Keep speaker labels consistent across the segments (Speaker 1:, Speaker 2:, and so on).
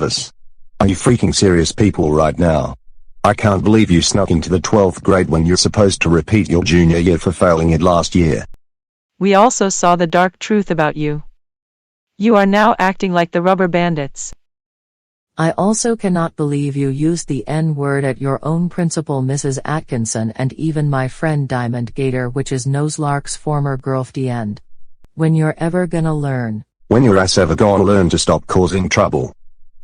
Speaker 1: Travis. Are you freaking serious people right now? I can't believe you snuck into the 12th grade when you're supposed to repeat your junior year for failing it last year.
Speaker 2: We also saw the dark truth about you. You are now acting like the rubber bandits.
Speaker 3: I also cannot believe you used the N-word at your own principal Mrs. Atkinson and even my friend Diamond Gator, which is Noselark's former girlfriend. When you're ever gonna learn?
Speaker 1: When your ass ever gonna learn to stop causing trouble?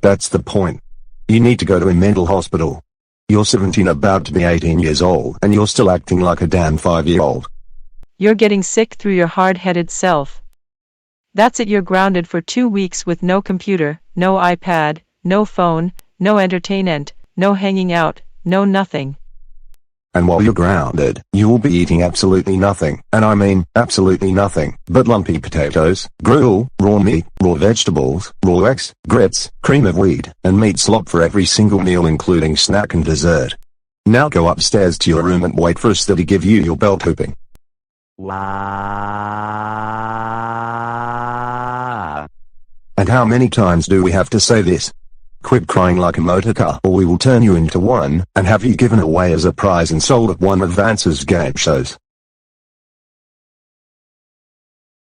Speaker 1: That's the point. You need to go to a mental hospital. You're 17, about to be 18 years old, and you're still acting like a damn 5-year-old.
Speaker 2: You're getting sick through your hard-headed self. That's it, you're grounded for 2 weeks with no computer, no iPad, no phone, no entertainment, no hanging out, no nothing.
Speaker 1: And while you're grounded, you will be eating absolutely nothing, and I mean absolutely nothing, but lumpy potatoes, gruel, raw meat, raw vegetables, raw eggs, grits, cream of wheat, and meat slop for every single meal including snack and dessert. Now go upstairs to your room and wait for us to give you your belt hooping.
Speaker 4: Wow.
Speaker 1: And how many times do we have to say this? Quit crying like a motor car or we will turn you into one, and have you given away as a prize and sold at one of Vance's game shows.